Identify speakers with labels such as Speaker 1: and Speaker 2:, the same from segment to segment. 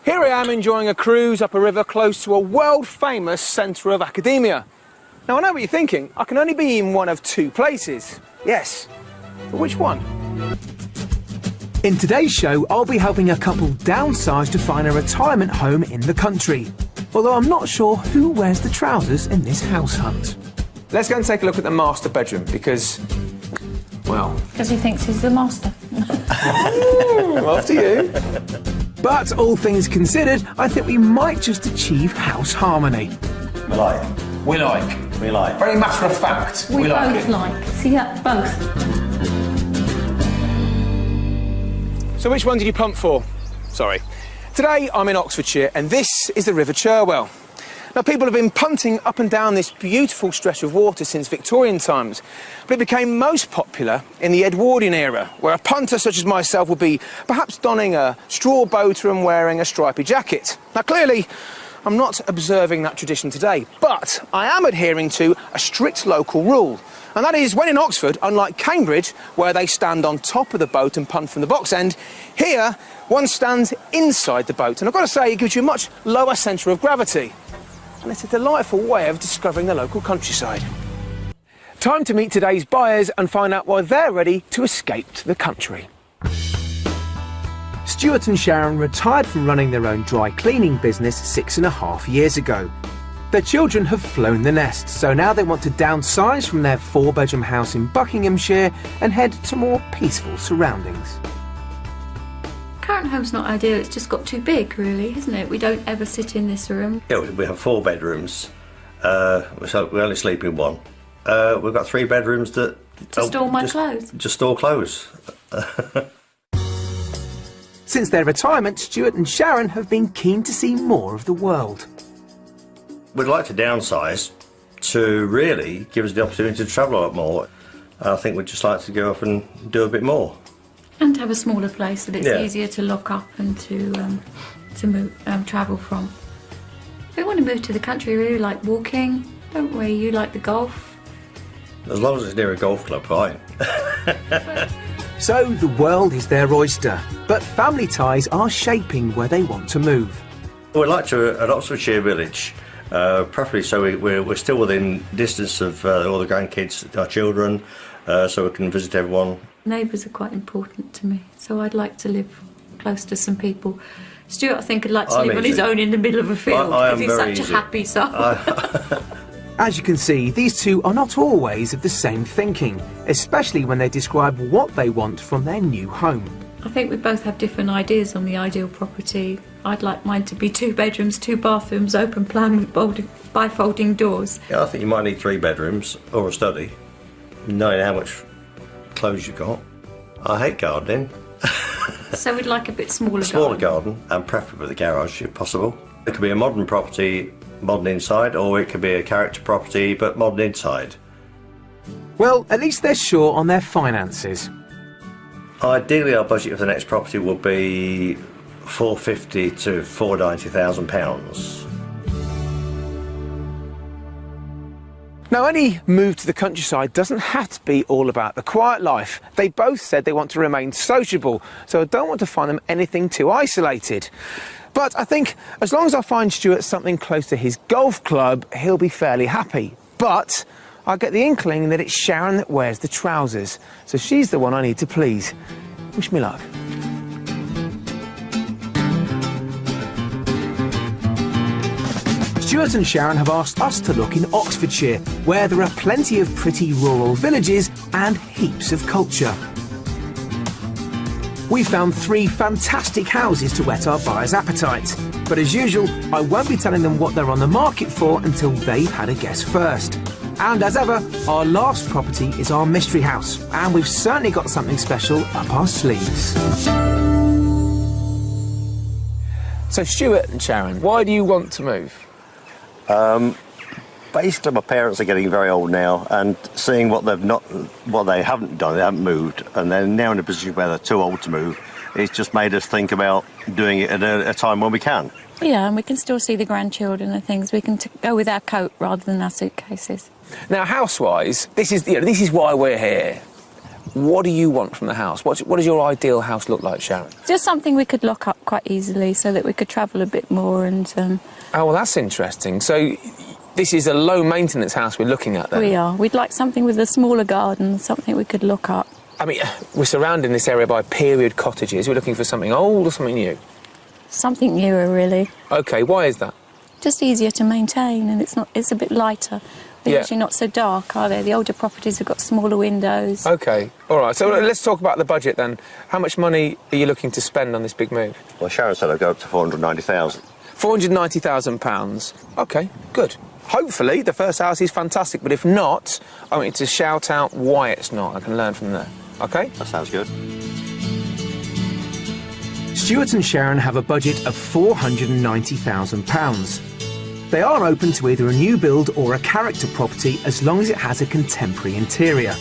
Speaker 1: Here I am enjoying a cruise up a river close to a world-famous centre of academia. Now, I know what you're thinking. I can only be in one of two places. Yes, but which one?
Speaker 2: In today's show, I'll be helping a couple downsize to find a retirement home in the country. Although I'm not sure who wears the trousers in this house hunt.
Speaker 1: Let's go and take a look at the master bedroom because, well...
Speaker 3: Because he thinks he's the master.
Speaker 1: Well, after you.
Speaker 2: But all things considered, I think we might just achieve house harmony.
Speaker 4: We like.
Speaker 1: We like.
Speaker 4: We like.
Speaker 1: Very matter of fact.
Speaker 3: We
Speaker 1: like
Speaker 3: both
Speaker 1: it.
Speaker 3: like. See that? Both.
Speaker 1: So which one did you pump for? Sorry. Today I'm in Oxfordshire and this is the River Cherwell. Now, people have been punting up and down this beautiful stretch of water since Victorian times, but it became most popular in the Edwardian era, where a punter such as myself would be perhaps donning a straw boater and wearing a stripy jacket. Now, clearly, I'm not observing that tradition today, but I am adhering to a strict local rule. And that is, when in Oxford, unlike Cambridge, where they stand on top of the boat and punt from the box end, here, one stands inside the boat. And I've got to say, it gives you a much lower centre of gravity. And it's a delightful way of discovering the local countryside. Time to meet today's buyers and find out why they're ready to escape to the country.
Speaker 2: Stuart and Sharon retired from running their own dry cleaning business 6.5 years ago. Their children have flown the nest, so now they want to downsize from their 4-bedroom house in Buckinghamshire and head to more peaceful surroundings.
Speaker 3: Current home's not ideal, it's just got too big, really, isn't it? We don't ever sit in this room.
Speaker 4: Yeah, we have 4 bedrooms, so we only sleep in one. We've got 3 bedrooms that...
Speaker 3: To store my clothes.
Speaker 4: Just store clothes.
Speaker 2: Since their retirement, Stuart and Sharon have been keen to see more of the world.
Speaker 4: We'd like to downsize to really give us the opportunity to travel a lot more. I think we'd just like to go off and do a bit more.
Speaker 3: And have a smaller place that it's easier to lock up and to move, travel from. We want to move to the country, we really like walking, don't we? You like the golf.
Speaker 4: As long as it's near a golf club, fine.
Speaker 2: So the world is their oyster, but family ties are shaping where they want to move.
Speaker 4: We'd like to an Oxfordshire village, preferably so we're still within distance of all the grandkids, our children, so we can visit everyone.
Speaker 3: Neighbours are quite important to me, so I'd like to live close to some people. Stuart, I think, would like to live on his own in the middle of a field because he's such a happy soul.
Speaker 2: As you can see, these two are not always of the same thinking, especially when they describe what they want from their new home.
Speaker 3: I think we both have different ideas on the ideal property. I'd like mine to be 2 bedrooms, 2 bathrooms, open plan with bifolding doors.
Speaker 4: Yeah, I think you might need 3 bedrooms or a study, knowing how much clothes you've got. I hate gardening.
Speaker 3: So we'd like a bit smaller
Speaker 4: Smaller garden, and preferably with a garage if possible. It could be a modern property, modern inside, or it could be a character property but modern inside.
Speaker 2: Well, at least they're sure on their finances.
Speaker 4: Ideally, our budget for the next property would be £450,000 to £490,000.
Speaker 1: Now, any move to the countryside doesn't have to be all about the quiet life. They both said they want to remain sociable, so I don't want to find them anything too isolated. But I think as long as I find Stuart something close to his golf club, he'll be fairly happy. But I get the inkling that it's Sharon that wears the trousers, so she's the one I need to please. Wish me luck.
Speaker 2: Stuart and Sharon have asked us to look in Oxfordshire, where there are plenty of pretty rural villages and heaps of culture. We found 3 fantastic houses to whet our buyers' appetite. But as usual, I won't be telling them what they're on the market for until they've had a guess first. And as ever, our last property is our mystery house, and we've certainly got something special up our sleeves.
Speaker 1: So Stuart and Sharon, why do you want to move?
Speaker 4: Basically, my parents are getting very old now, and seeing what they haven't done, they haven't moved, and they're now in a position where they're too old to move. It's just made us think about doing it at a time when we can.
Speaker 3: Yeah, and we can still see the grandchildren and things. We can go with our coat rather than our suitcases.
Speaker 1: Now, house-wise, this is why we're here. What do you want from the house? What does your ideal house look like, Sharon?
Speaker 3: Just something we could lock up quite easily so that we could travel a bit more and...
Speaker 1: Oh, well, that's interesting. So this is a low-maintenance house we're looking at, then?
Speaker 3: We are. We'd like something with a smaller garden, something we could look up.
Speaker 1: I mean, we're surrounding this area by period cottages. We're looking for something old or something new?
Speaker 3: Something newer, really.
Speaker 1: OK, why is that?
Speaker 3: Just easier to maintain, and it's a bit lighter. They're usually not so dark, are they? The older properties have got smaller windows.
Speaker 1: OK, all right. So let's talk about the budget, then. How much money are you looking to spend on this big move?
Speaker 4: Well, Sharon said I'd go up to 490,000.
Speaker 1: £490,000. OK, good. Hopefully the first house is fantastic, but if not, I want you to shout out why it's not. I can learn from there. OK?
Speaker 4: That sounds good.
Speaker 2: Stuart and Sharon have a budget of £490,000. They are open to either a new build or a character property as long as it has a contemporary interior.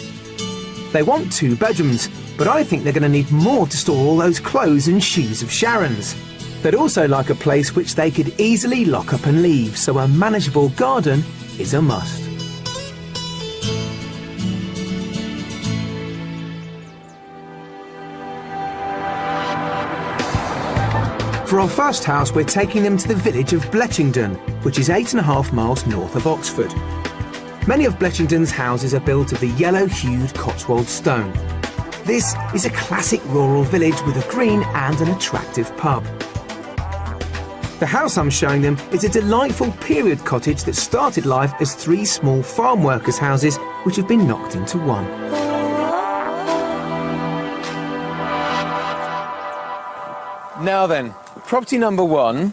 Speaker 2: They want 2 bedrooms, but I think they're going to need more to store all those clothes and shoes of Sharon's. They'd also like a place which they could easily lock up and leave, so a manageable garden is a must. For our first house, we're taking them to the village of Bletchington, which is 8.5 miles north of Oxford. Many of Bletchington's houses are built of the yellow-hued Cotswold stone. This is a classic rural village with a green and an attractive pub. The house I'm showing them is a delightful period cottage that started life as 3 small farm workers' houses which have been knocked into one.
Speaker 1: Now then, property number 1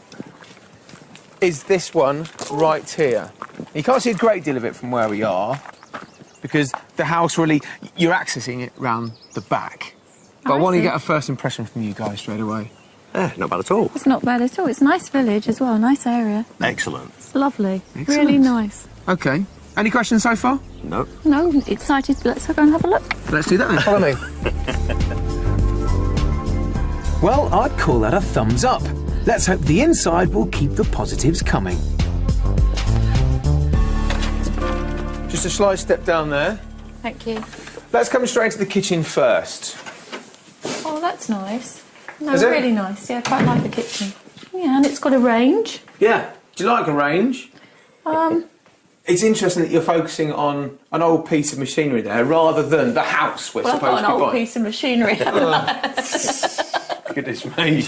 Speaker 1: is this one right here. You can't see a great deal of it from where we are because the house really, you're accessing it round the back. But I want to get a first impression from you guys straight away.
Speaker 4: Not bad at all.
Speaker 3: It's not bad at all. It's a nice village as well, nice area.
Speaker 4: Excellent.
Speaker 3: It's lovely.
Speaker 1: Excellent.
Speaker 3: Really nice.
Speaker 1: OK. Any questions so far?
Speaker 4: No.
Speaker 3: No, excited. Let's go and have a look.
Speaker 1: Let's do that then. Follow me.
Speaker 2: Well, I'd call that a thumbs up. Let's hope the inside will keep the positives coming.
Speaker 1: Just a slight step down there.
Speaker 3: Thank you.
Speaker 1: Let's come straight into the kitchen first.
Speaker 3: Oh, that's nice. No,
Speaker 1: Is it?
Speaker 3: really nice. Yeah, I quite like the kitchen. Yeah, and it's got a range.
Speaker 1: Yeah. Do you like a range? It's interesting that you're focusing on an old piece of machinery there rather than the house we're
Speaker 3: Well, I've
Speaker 1: supposed
Speaker 3: got
Speaker 1: to
Speaker 3: an
Speaker 1: be
Speaker 3: old
Speaker 1: buying.
Speaker 3: piece of machinery.
Speaker 1: Goodness me,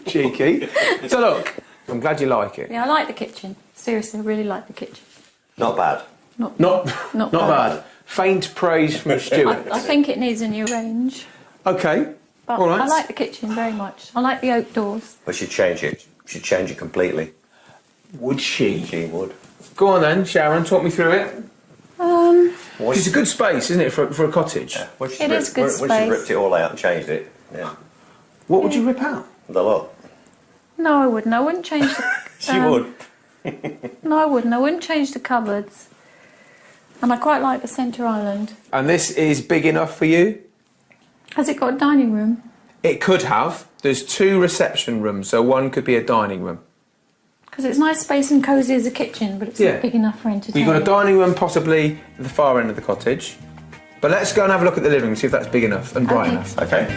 Speaker 1: cheeky. So look, I'm glad you like it.
Speaker 3: Yeah, I like the kitchen. Seriously, I really like the kitchen.
Speaker 4: Not bad.
Speaker 1: Not bad. Faint praise from Stuart.
Speaker 3: I think it needs a new range.
Speaker 1: OK.
Speaker 3: But
Speaker 1: All right.
Speaker 3: I like the kitchen very much. I like the oak doors.
Speaker 4: But she'd change it. She'd change it completely.
Speaker 1: Would she?
Speaker 4: She would.
Speaker 1: Go on then, Sharon, talk me through it. It's a good space, isn't it, for a cottage?
Speaker 4: Yeah. When
Speaker 3: It is good
Speaker 4: when
Speaker 3: space.
Speaker 4: she ripped it all out and changed it, yeah.
Speaker 1: What would you rip out?
Speaker 4: The lot.
Speaker 3: No, I wouldn't. I wouldn't change the...
Speaker 4: She would.
Speaker 3: No, I wouldn't. I wouldn't change the cupboards. And I quite like the centre island.
Speaker 1: And this is big enough for you?
Speaker 3: Has it got a dining room?
Speaker 1: It could have. There's 2 reception rooms, so one could be a dining room.
Speaker 3: Because it's nice space and cosy as a kitchen, but it's not big enough for entertainment.
Speaker 1: You've got a dining room possibly at the far end of the cottage. But let's go and have a look at the living room, see if that's big enough and bright enough.
Speaker 4: Okay.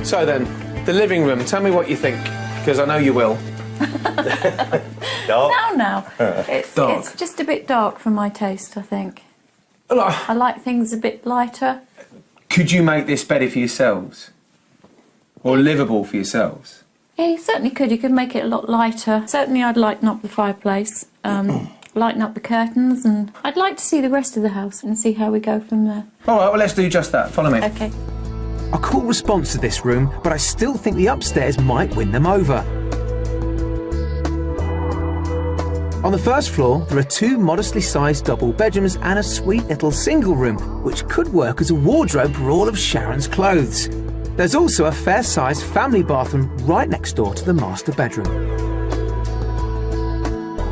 Speaker 1: So then, the living room, tell me what you think, because I know you will.
Speaker 4: Dark.
Speaker 3: Now. It's
Speaker 1: Dark.
Speaker 3: just a bit dark for my taste, I think.
Speaker 1: Look,
Speaker 3: I like things a bit lighter.
Speaker 1: could you make this better for yourselves? Or livable for yourselves?
Speaker 3: Yeah, you certainly could. You could make it a lot lighter. Certainly I'd lighten up the fireplace, lighten up the curtains, and I'd like to see the rest of the house and see how we go from there.
Speaker 1: All right, well, let's do just that. Follow me.
Speaker 3: OK.
Speaker 2: A cool response to this room, but I still think the upstairs might win them over. On the first floor, there are 2 modestly sized double bedrooms and a sweet little single room, which could work as a wardrobe for all of Sharon's clothes. There's also a fair-sized family bathroom right next door to the master bedroom.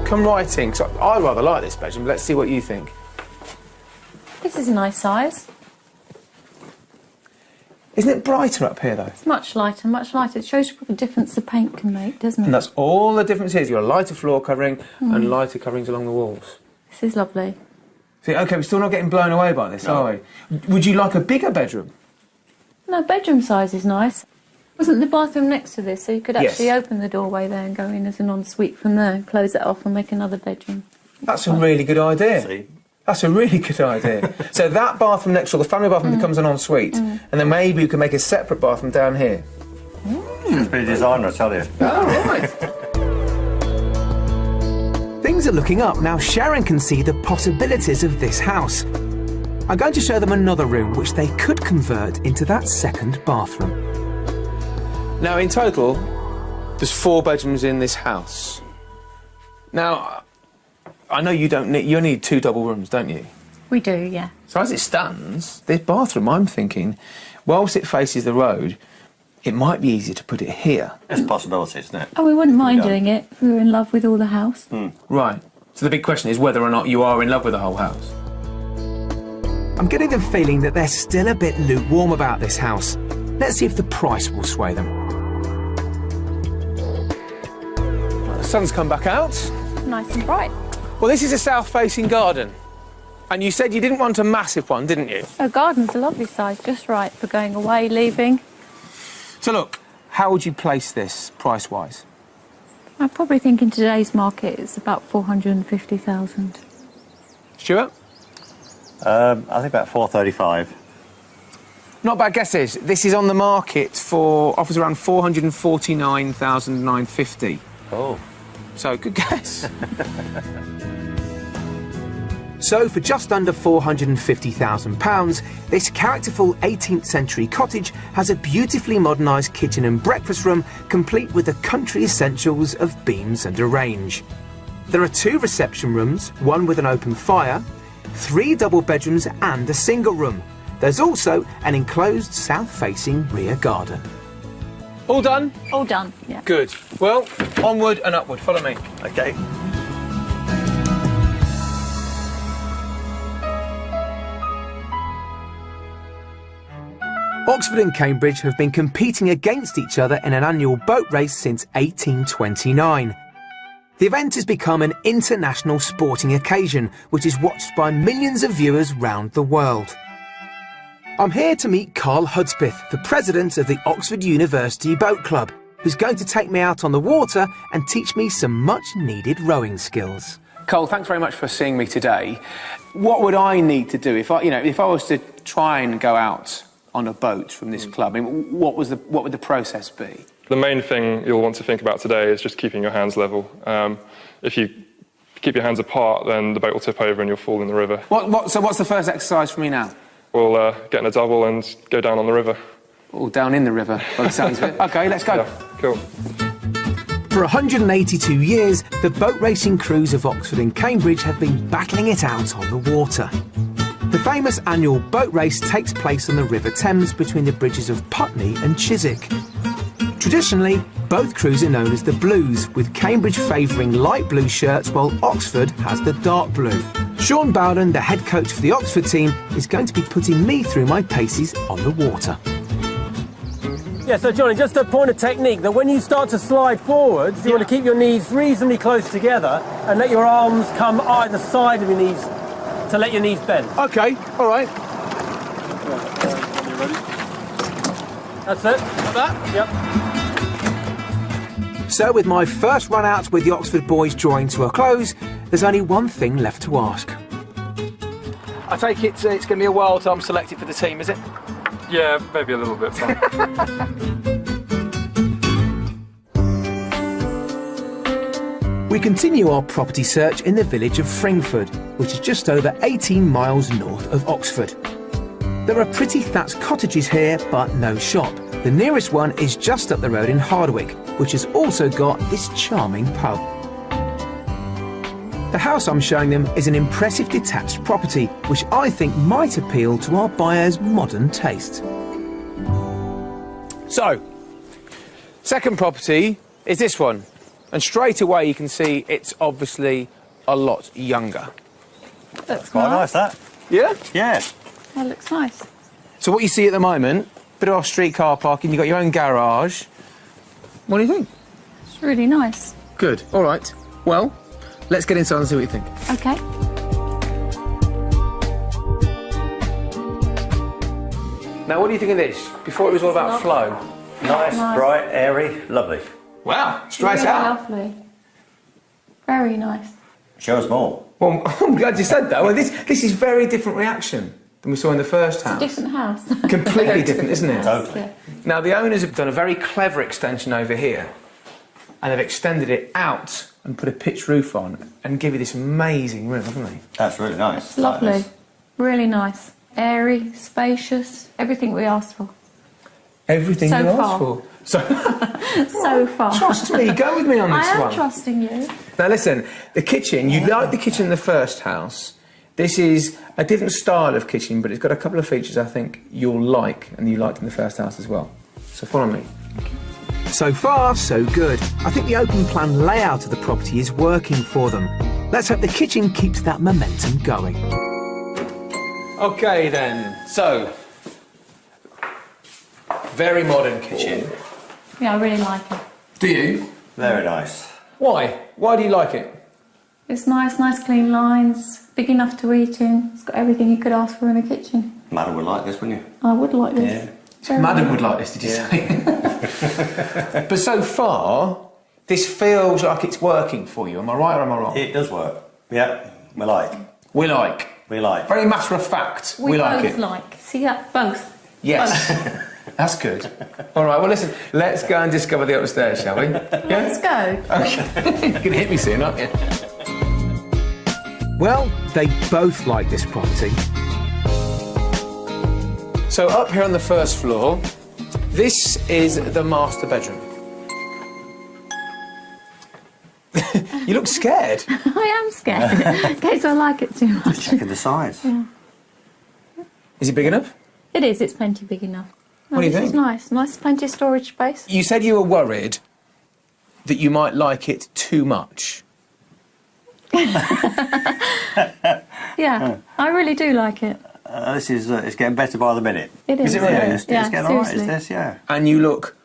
Speaker 1: Come right in, 'cause I rather like this bedroom. Let's see what you think.
Speaker 3: This is a nice size.
Speaker 1: Isn't it brighter up here, though?
Speaker 3: It's much lighter, much lighter. It shows you what a difference the paint can make, doesn't it?
Speaker 1: And that's all the difference is. You've got a lighter floor covering and lighter coverings along the walls.
Speaker 3: This is lovely.
Speaker 1: See, OK, we're still not getting blown away by this, are we? Would you like a bigger bedroom?
Speaker 3: No, bedroom size is nice. Wasn't the bathroom next to this, so you could actually
Speaker 1: Yes.
Speaker 3: open the doorway there and go in as an ensuite from there, close it off and make another bedroom.
Speaker 1: That's a really good idea.
Speaker 4: See?
Speaker 1: That's a really good idea. So that bathroom next door, the family bathroom, becomes an ensuite, and then maybe you can make a separate bathroom down here.
Speaker 4: It's been a designer, I tell you.
Speaker 1: All right.
Speaker 2: Things are looking up now. Sharon can see the possibilities of this house. I'm going to show them another room which they could convert into that second bathroom.
Speaker 1: Now, in total, there's 4 bedrooms in this house. Now, I know you only need 2 double rooms, don't you?
Speaker 3: We do, yeah.
Speaker 1: So as it stands, this bathroom, I'm thinking, whilst it faces the road, it might be easier to put it here.
Speaker 4: It's a possibility, isn't it?
Speaker 3: Oh, we wouldn't mind
Speaker 4: Yeah.
Speaker 3: doing it if we were in love with all the house.
Speaker 1: Right. So the big question is whether or not you are in love with the whole house.
Speaker 2: I'm getting the feeling that they're still a bit lukewarm about this house. Let's see if the price will sway them.
Speaker 1: The sun's come back out.
Speaker 3: Nice and bright.
Speaker 1: Well, this is a south-facing garden. And you said you didn't want a massive one, didn't you?
Speaker 3: Oh, garden's a lovely size, just right for going away, leaving.
Speaker 1: So look, how would you place this price-wise?
Speaker 3: I probably think in today's market it's about 450,000.
Speaker 1: Stuart?
Speaker 4: I think about 435.
Speaker 1: Not bad guesses. This is on the market for offers around 449,950.
Speaker 4: Oh.
Speaker 1: So good guess.
Speaker 2: So, for just under £450,000, this characterful 18th century cottage has a beautifully modernised kitchen and breakfast room, complete with the country essentials of beams and a range. There are 2 reception rooms, one with an open fire, 3 double bedrooms and a single room. There's also an enclosed south-facing rear garden.
Speaker 1: All done?
Speaker 3: All done, yeah.
Speaker 1: Good. Well, onward and upward. Follow me.
Speaker 4: Okay.
Speaker 2: Oxford and Cambridge have been competing against each other in an annual boat race since 1829. The event has become an international sporting occasion, which is watched by millions of viewers round the world. I'm here to meet Carl Hudspeth, the president of the Oxford University Boat Club, who's going to take me out on the water and teach me some much-needed rowing skills.
Speaker 1: Cole, thanks very much for seeing me today. What would I need to do if I was to try and go out on a boat from this club? I mean, what would the process be?
Speaker 5: The main thing you'll want to think about today is just keeping your hands level. If you keep your hands apart, then the boat will tip over and you'll fall in the river.
Speaker 1: So what's the first exercise for me now?
Speaker 5: We'll get in a double and go down on the river.
Speaker 1: All down in the river, by the sounds of it. OK, let's go.
Speaker 5: Yeah, cool.
Speaker 2: For 182 years, the boat racing crews of Oxford and Cambridge have been battling it out on the water. The famous annual boat race takes place on the River Thames between the bridges of Putney and Chiswick. Traditionally, both crews are known as the Blues, with Cambridge favouring light blue shirts while Oxford has the dark blue. Sean Bowden, the head coach for the Oxford team, is going to be putting me through my paces on the water.
Speaker 6: Yeah, so Johnny, just a point of technique that when you start to slide forwards, you want to keep your knees reasonably close together and let your arms come either side of your knees to let your knees bend.
Speaker 1: OK, all right.
Speaker 6: That's it.
Speaker 1: Like that?
Speaker 6: Yep.
Speaker 2: So with my first run out with the Oxford boys drawing to a close, there's only one thing left to ask.
Speaker 1: I take it it's going to be a while till I'm selected for the team, is it?
Speaker 5: Yeah, maybe a little bit.
Speaker 2: We continue our property search in the village of Fringford, which is just over 18 miles north of Oxford. There are pretty thatched cottages here, but no shop. The nearest one is just up the road in Hardwick, which has also got this charming pub. The house I'm showing them is an impressive detached property, which I think might appeal to our buyers' modern taste.
Speaker 1: So, second property is this one. And straight away you can see it's obviously a lot younger.
Speaker 3: Looks
Speaker 4: Quite nice, that.
Speaker 1: Yeah?
Speaker 4: Yeah.
Speaker 3: That looks nice.
Speaker 1: So what you see at the moment, bit of off-street car parking, you've got your own garage. What do you think?
Speaker 3: It's really nice.
Speaker 1: Good. All right. Well, let's get inside and see what you think.
Speaker 3: OK.
Speaker 1: Now, what do you think of this? Before it was all about flow.
Speaker 4: Nice, bright, airy, lovely.
Speaker 1: Wow, straight
Speaker 3: Really
Speaker 1: out.
Speaker 3: lovely. Very nice.
Speaker 4: Show us more.
Speaker 1: Well, I'm glad you said that. Well, this is very different reaction than we saw in the first house.
Speaker 3: Different house.
Speaker 1: Completely different, isn't it?
Speaker 4: Totally.
Speaker 3: Yeah.
Speaker 1: Now, the owners have done a very clever extension over here, and they've extended it out and put a pitched roof on and give you this amazing room, haven't they?
Speaker 4: That's really nice.
Speaker 3: It's lovely. Really nice. Airy, spacious, everything we asked for.
Speaker 1: Everything
Speaker 3: So
Speaker 1: you asked
Speaker 3: far.
Speaker 1: for.
Speaker 3: So far.
Speaker 1: Trust me, go with me on this
Speaker 3: I am
Speaker 1: one.
Speaker 3: trusting you.
Speaker 1: Now listen, the kitchen, you liked the kitchen in the first house. This is a different style of kitchen, but it's got a couple of features I think you'll like and you liked in the first house as well. So follow me.
Speaker 2: So far, so good. I think the open plan layout of the property is working for them. Let's hope the kitchen keeps that momentum going.
Speaker 1: Okay then, so, very modern kitchen.
Speaker 3: Yeah, I really like it.
Speaker 1: Do you?
Speaker 4: Very nice.
Speaker 1: Why? Why do you like it?
Speaker 3: It's nice clean lines, big enough to eat in. It's got everything you could ask for in a kitchen.
Speaker 4: Madam would like this, wouldn't you?
Speaker 3: I would like this.
Speaker 4: Yeah.
Speaker 3: Very
Speaker 1: Madam
Speaker 3: nice.
Speaker 1: would like this, did you say? But so far, this feels like it's working for you. Am I right or am I wrong?
Speaker 4: It does work. Yeah, we like.
Speaker 1: We like.
Speaker 4: We like.
Speaker 1: Very matter of fact, we like
Speaker 3: both
Speaker 1: it.
Speaker 3: like. See that? Both.
Speaker 1: Yes. That's good. All right, well, listen, let's go and discover the upstairs, shall we?
Speaker 3: Let's go.
Speaker 1: Okay. You can hit me soon, aren't you?
Speaker 2: Well, they both like this property.
Speaker 1: So up here on the first floor, this is the master bedroom. You look scared.
Speaker 3: I am scared in case I like it too much.
Speaker 4: Checking the size.
Speaker 1: Is it big enough?
Speaker 3: It is. It's plenty big enough.
Speaker 1: What do you
Speaker 3: this
Speaker 1: think?
Speaker 3: is nice. Nice, plenty of storage space.
Speaker 1: You said you were worried that you might like it too much.
Speaker 3: Yeah, I really do like it.
Speaker 4: This is it's getting better by the minute.
Speaker 3: It is.
Speaker 1: it really?
Speaker 4: Yeah, it's getting all right,
Speaker 3: seriously.
Speaker 4: is this? Yeah.
Speaker 1: And you look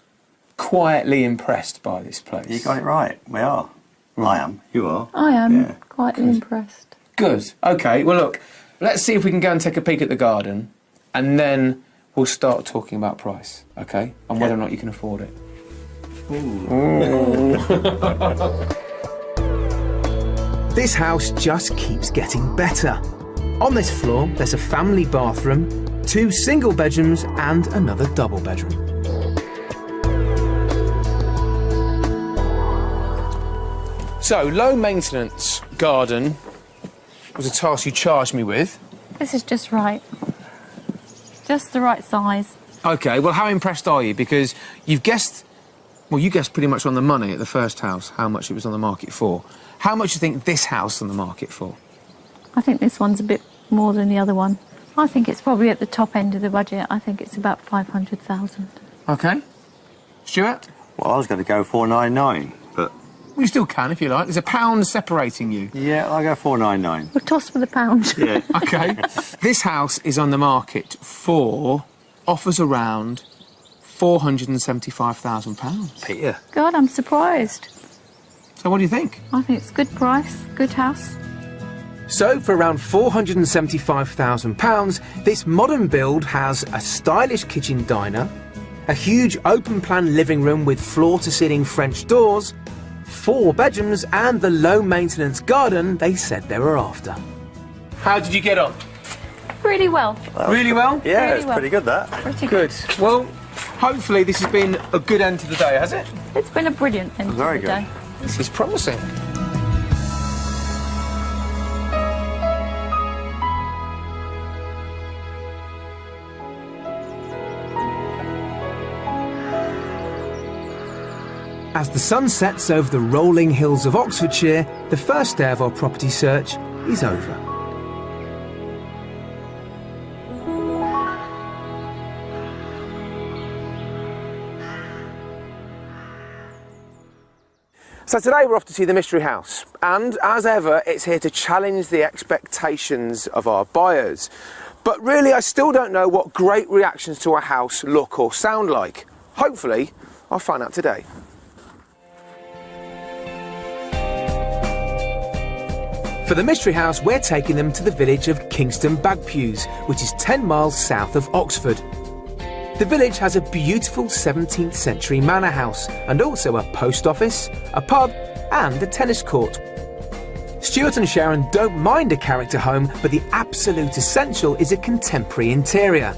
Speaker 1: quietly impressed by this place.
Speaker 4: You got it right. We are. I am. You are.
Speaker 3: I am
Speaker 4: Yeah.
Speaker 3: quite impressed.
Speaker 1: Good. Okay, well, look, let's see if we can go and take a peek at the garden, and then we'll start talking about price, okay? And whether or not you can afford it.
Speaker 2: This house just keeps getting better. On this floor, there's a family bathroom, 2 single bedrooms and another double bedroom.
Speaker 1: So, low maintenance garden was a task you charged me with.
Speaker 3: This is just right. Just the right size.
Speaker 1: Okay, well, how impressed are you? Because you've guessed, well, you guessed pretty much on the money at the first house how much it was on the market for. How much do you think this house is on the market for?
Speaker 3: I think this one's a bit more than the other one. I think it's probably at the top end of the budget. I think it's about 500,000.
Speaker 1: Okay. Stuart?
Speaker 4: Well, I was going to go 499, but
Speaker 1: You still can if you like. There's £1 separating you.
Speaker 4: yeah, I'll go 499.
Speaker 3: We'll toss for the pound.
Speaker 4: Yeah.
Speaker 1: Okay. This house is on the market for offers around £475,000.
Speaker 4: Peter.
Speaker 3: God, I'm surprised.
Speaker 1: So what do you think?
Speaker 3: I think it's good price, good house.
Speaker 2: So, for around £475,000, this modern build has a stylish kitchen diner, a huge open-plan living room with floor-to-ceiling French doors, 4 bedrooms and the low-maintenance garden they said they were after.
Speaker 1: How did you get on?
Speaker 3: Really well.
Speaker 1: Really well?
Speaker 4: Yeah,
Speaker 3: Really
Speaker 4: it's
Speaker 3: well.
Speaker 4: pretty good, that.
Speaker 3: Pretty good.
Speaker 1: Good. Well, hopefully this has been a good end to the day, has it?
Speaker 3: It's been a brilliant end
Speaker 4: Very
Speaker 3: to the
Speaker 4: good.
Speaker 3: day.
Speaker 1: This is promising.
Speaker 2: As the sun sets over the rolling hills of Oxfordshire, the first day of our property search is over.
Speaker 1: So today we're off to see the Mystery House, and as ever, it's here to challenge the expectations of our buyers. But really, I still don't know what great reactions to a house look or sound like. Hopefully, I'll find out today.
Speaker 2: For the Mystery House, we're taking them to the village of Kingston Bagpues, which is 10 miles south of Oxford. The village has a beautiful 17th century manor house and also a post office, a pub and a tennis court. Stuart and Sharon don't mind a character home, but the absolute essential is a contemporary interior.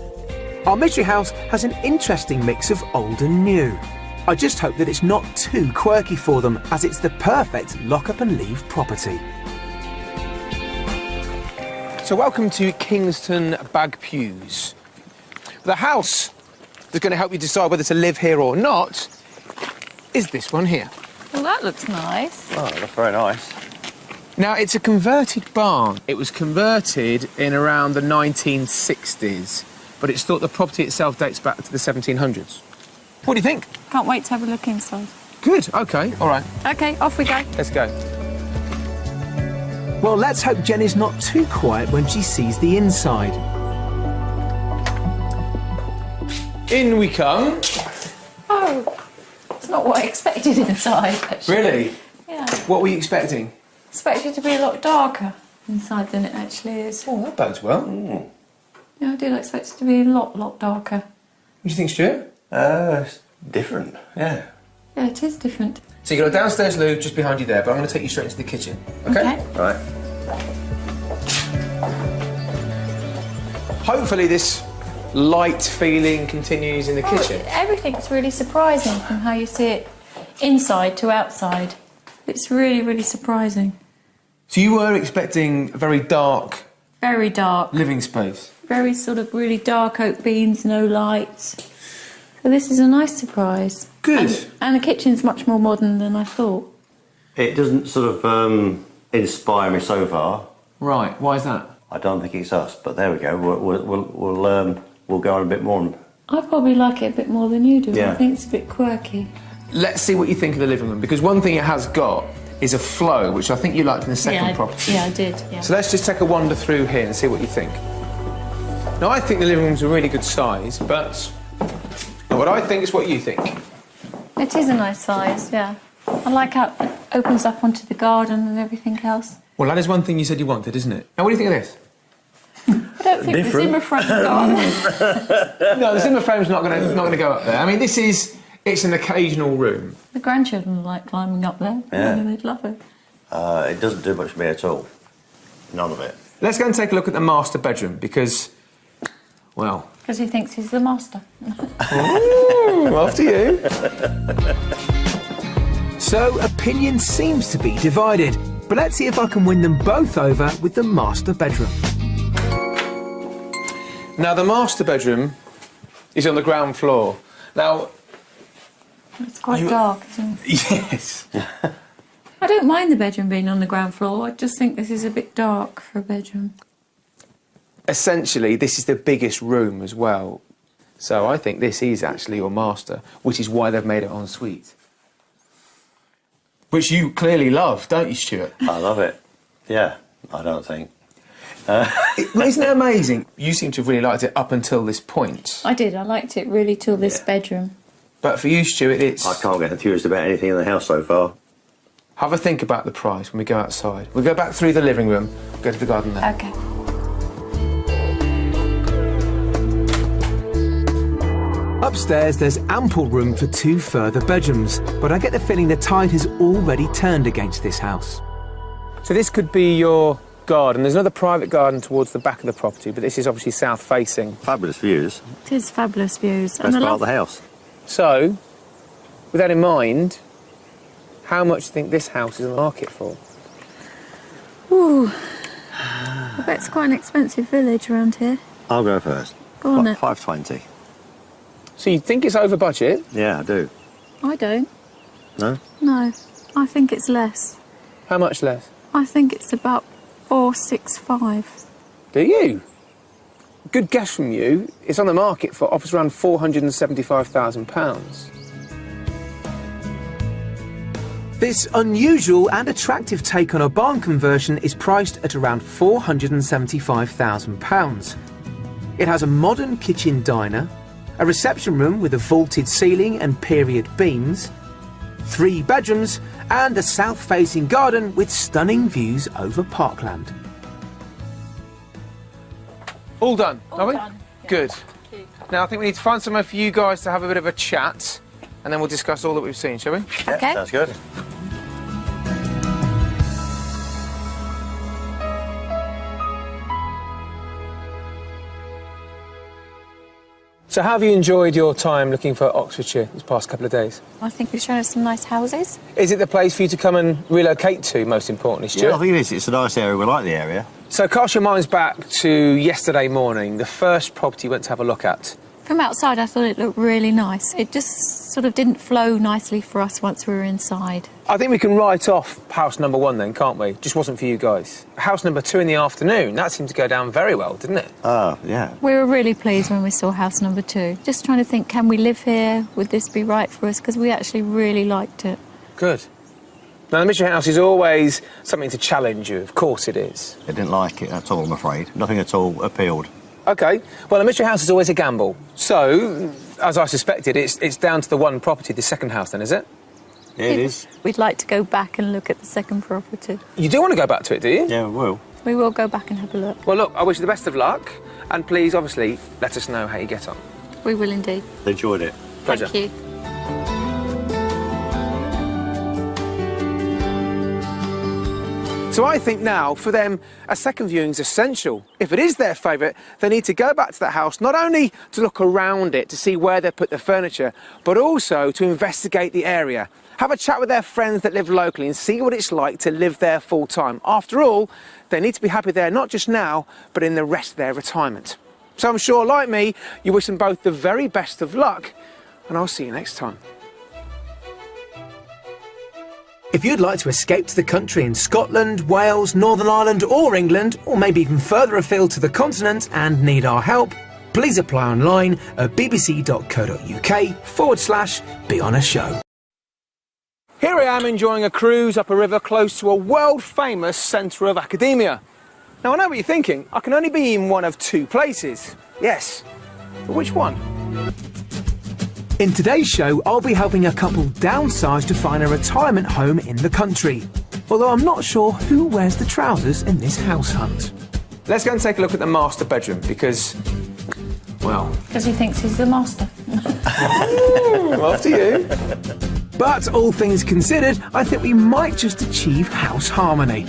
Speaker 2: Our mystery house has an interesting mix of old and new. I just hope that it's not too quirky for them, as it's the perfect lock-up and leave property.
Speaker 1: So welcome to Kingston Bagpews. The house that's going to help you decide whether to live here or not is this one here.
Speaker 3: Well, that looks nice.
Speaker 4: Oh, that's very nice.
Speaker 1: Now, it's a converted barn. It was converted in around the 1960s, but it's thought the property itself dates back to the 1700s. What do you think?
Speaker 3: Can't wait to have a look inside.
Speaker 1: Good, OK, all right.
Speaker 3: OK, off we go.
Speaker 1: Let's go.
Speaker 2: Well, let's hope Jenny's not too quiet when she sees the inside.
Speaker 1: In we come.
Speaker 3: Oh, it's not what I expected inside, actually.
Speaker 1: Really?
Speaker 3: Yeah.
Speaker 1: What were you expecting?
Speaker 3: Expected it to be a lot darker inside than it actually is.
Speaker 1: Oh, that bodes well.
Speaker 3: Yeah, I did expect it to be a lot darker.
Speaker 1: What do you think, Stuart?
Speaker 4: It's different, yeah.
Speaker 3: Yeah, it is different.
Speaker 1: So you've got a downstairs loo just behind you there, but I'm going to take you straight into the kitchen, OK?
Speaker 4: Right.
Speaker 1: Hopefully this light feeling continues in the kitchen.
Speaker 3: Everything's really surprising from how you see it inside to outside. It's really surprising.
Speaker 1: So you were expecting a very dark
Speaker 3: Very dark.
Speaker 1: living space?
Speaker 3: Very sort of really dark oak beams, no lights. So this is a nice surprise.
Speaker 1: Good.
Speaker 3: And the kitchen's much more modern than I thought.
Speaker 4: It doesn't sort of inspire me so far.
Speaker 1: Right, why is that?
Speaker 4: I don't think it's us, but there we go. We'll go on a bit more.
Speaker 3: I probably like it a bit more than you do.
Speaker 4: Yeah.
Speaker 3: I think it's a bit quirky.
Speaker 1: Let's see what you think of the living room, because one thing it has got is a flow, which I think you liked in the second property.
Speaker 3: Yeah, I did. Yeah.
Speaker 1: So let's just take a wander through here and see what you think. Now, I think the living room's a really good size, but what I think is what you think.
Speaker 3: It is a nice size, yeah. I like how it opens up onto the garden and everything else.
Speaker 1: Well, that is one thing you said you wanted, isn't it? Now, what do you think of this?
Speaker 3: I don't think
Speaker 4: Different.
Speaker 3: the Zimmer front garden.
Speaker 1: No, the Zimmer frame's not going to go up there. I mean, it's an occasional room.
Speaker 3: The grandchildren like climbing up there.
Speaker 4: Yeah.
Speaker 3: They'd love it.
Speaker 4: It doesn't do much for me at all. None of it.
Speaker 1: Let's go and take a look at the master bedroom, because, well...
Speaker 3: Because he thinks he's the master.
Speaker 1: Ooh, after you.
Speaker 2: So, opinion seems to be divided, but let's see if I can win them both over with the master bedroom.
Speaker 1: Now, the master bedroom is on the ground floor. Now...
Speaker 3: It's quite dark, isn't it?
Speaker 1: Yes.
Speaker 3: I don't mind the bedroom being on the ground floor. I just think this is a bit dark for a bedroom.
Speaker 1: Essentially, this is the biggest room as well. So I think this is actually your master, which is why they've made it en suite. Which you clearly love, don't you, Stuart?
Speaker 4: I love it. Yeah, I don't think.
Speaker 1: Isn't it amazing? You seem to have really liked it up until this point.
Speaker 3: I did. I liked it really till this bedroom.
Speaker 1: But for you, Stuart, it's...
Speaker 4: I can't get enthused about anything in the house so far.
Speaker 1: Have a think about the price when we go outside. We'll go back through the living room, go to the garden there.
Speaker 3: OK.
Speaker 2: Upstairs, there's ample room for 2 further bedrooms, but I get the feeling the tide has already turned against this house.
Speaker 1: So this could be your garden. There's another private garden towards the back of the property, but this is obviously south-facing.
Speaker 4: Fabulous views.
Speaker 3: It is fabulous views.
Speaker 4: Best part of the house.
Speaker 1: So, with that in mind, how much do you think this house is on the market for?
Speaker 3: Ooh. I bet it's quite an expensive village around here.
Speaker 4: I'll go first.
Speaker 3: Go on then.
Speaker 4: 520.
Speaker 1: So you think it's over budget?
Speaker 4: Yeah, I do.
Speaker 3: I don't.
Speaker 4: No?
Speaker 3: No. I think it's less.
Speaker 1: How much less?
Speaker 3: I think it's about 465.
Speaker 1: Do you? Good guess from you. It's on the market for offers around £475,000.
Speaker 2: This unusual and attractive take on a barn conversion is priced at around £475,000. It has a modern kitchen diner, a reception room with a vaulted ceiling and period beams, 3 bedrooms, and a south-facing garden with stunning views over parkland.
Speaker 1: All done, are we?
Speaker 3: done. Yeah.
Speaker 1: Good. Now, I think we need to find somewhere for you guys to have a bit of a chat, and then we'll discuss all that we've seen, shall we?
Speaker 3: Okay.
Speaker 4: Sounds good.
Speaker 1: So how have you enjoyed your time looking for Oxfordshire these past couple of days?
Speaker 3: I think you've shown us some nice houses.
Speaker 1: Is it the place for you to come and relocate to, most importantly, Stuart?
Speaker 4: Yeah, I think it is. It's a nice area. We like the area.
Speaker 1: So cast your minds back to yesterday morning, the first property you went to have a look at.
Speaker 3: From outside, I thought it looked really nice. It just sort of didn't flow nicely for us once we were inside.
Speaker 1: I think we can write off house number 1 then, can't we? Just wasn't for you guys. House number 2 in the afternoon, that seemed to go down very well, didn't it?
Speaker 4: Yeah.
Speaker 3: We were really pleased when we saw house number 2. Just trying to think, can we live here? Would this be right for us? Because we actually really liked it.
Speaker 1: Good. Now, the Mystery House is always something to challenge you. Of course it is.
Speaker 4: I didn't like it at all, I'm afraid. Nothing at all appealed.
Speaker 1: OK. Well, a Mystery House is always a gamble. So, as I suspected, it's down to the one property, the second house then, is it?
Speaker 4: Yeah, it is.
Speaker 3: We'd like to go back and look at the second property.
Speaker 1: You do want to go back to it, do you?
Speaker 4: Yeah, we will.
Speaker 3: We will go back and have a look.
Speaker 1: Well, look, I wish you the best of luck. And please, obviously, let us know how you get on.
Speaker 3: We will indeed.
Speaker 4: Enjoyed it.
Speaker 1: Pleasure.
Speaker 3: Thank you.
Speaker 1: So I think now, for them, a second viewing is essential. If it is their favourite, they need to go back to that house, not only to look around it, to see where they put the furniture, but also to investigate the area. Have a chat with their friends that live locally and see what it's like to live there full time. After all, they need to be happy there, not just now, but in the rest of their retirement. So I'm sure, like me, you wish them both the very best of luck, and I'll see you next time.
Speaker 2: If you'd like to escape to the country in Scotland, Wales, Northern Ireland or England, or maybe even further afield to the continent and need our help, please apply online at bbc.co.uk/be on a show.
Speaker 1: Here I am enjoying a cruise up a river close to a world-famous centre of academia. Now, I know what you're thinking. I can only be in one of 2 places. Yes, but which one?
Speaker 2: In today's show, I'll be helping a couple downsize to find a retirement home in the country. Although I'm not sure who wears the trousers in this house hunt.
Speaker 1: Let's go and take a look at the master bedroom because, well...
Speaker 3: Because he thinks he's the master.
Speaker 1: Well, after you.
Speaker 2: But all things considered, I think we might just achieve house harmony.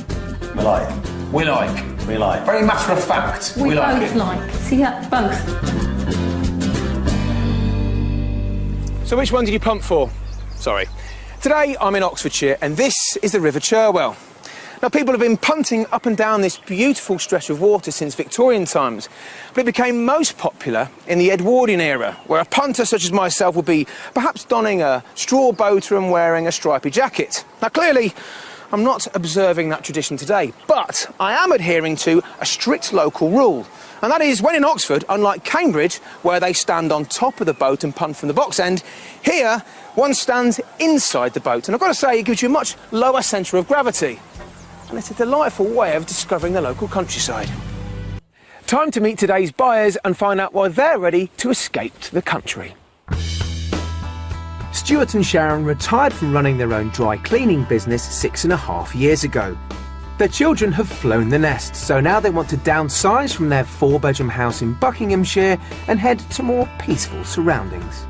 Speaker 4: We like it.
Speaker 1: We like.
Speaker 4: We like it.
Speaker 1: Very matter of fact.
Speaker 3: We
Speaker 1: like
Speaker 3: both
Speaker 1: it.
Speaker 3: like. See that? Both.
Speaker 1: So which one did you pump for? Sorry. Today I'm in Oxfordshire and this is the River Cherwell. Now, people have been punting up and down this beautiful stretch of water since Victorian times, but it became most popular in the Edwardian era, where a punter such as myself would be perhaps donning a straw boater and wearing a stripy jacket. Now, clearly, I'm not observing that tradition today, but I am adhering to a strict local rule. And that is, when in Oxford, unlike Cambridge, where they stand on top of the boat and punt from the box end, here, one stands inside the boat. And I've got to say, it gives you a much lower centre of gravity. And it's a delightful way of discovering the local countryside. Time to meet today's buyers and find out why they're ready to escape to the country.
Speaker 2: Stuart and Sharon retired from running their own dry cleaning business 6.5 years ago. Their children have flown the nest, so now they want to downsize from their 4-bedroom house in Buckinghamshire and head to more peaceful surroundings.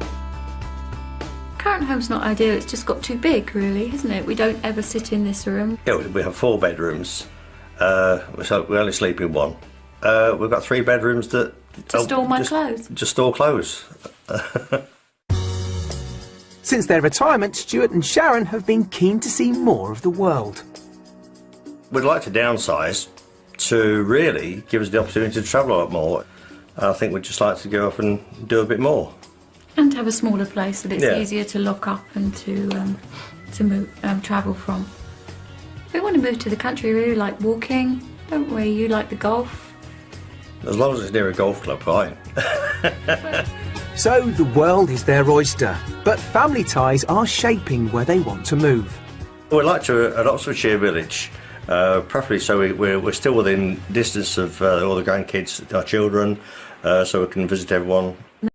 Speaker 3: Current home's not ideal, it's just got too big, really, isn't it? We don't ever sit in this room.
Speaker 4: Yeah, we have 4 bedrooms, so we only sleep in one. We've got 3 bedrooms that...
Speaker 3: To store my clothes.
Speaker 4: Just store clothes.
Speaker 2: Since their retirement, Stuart and Sharon have been keen to see more of the world.
Speaker 4: We'd like to downsize to really give us the opportunity to travel a lot more. I think we'd just like to go off and do a bit more.
Speaker 3: And have a smaller place that it's
Speaker 4: Yeah.
Speaker 3: easier to lock up and to travel from. We want to move to the country, we really like walking, don't we? You like the golf.
Speaker 4: As long as it's near a golf club, fine.
Speaker 2: So the world is their oyster, but family ties are shaping where they want to move.
Speaker 4: We'd like to an Oxfordshire village, preferably so we're still within distance of all the grandkids, our children, so we can visit everyone.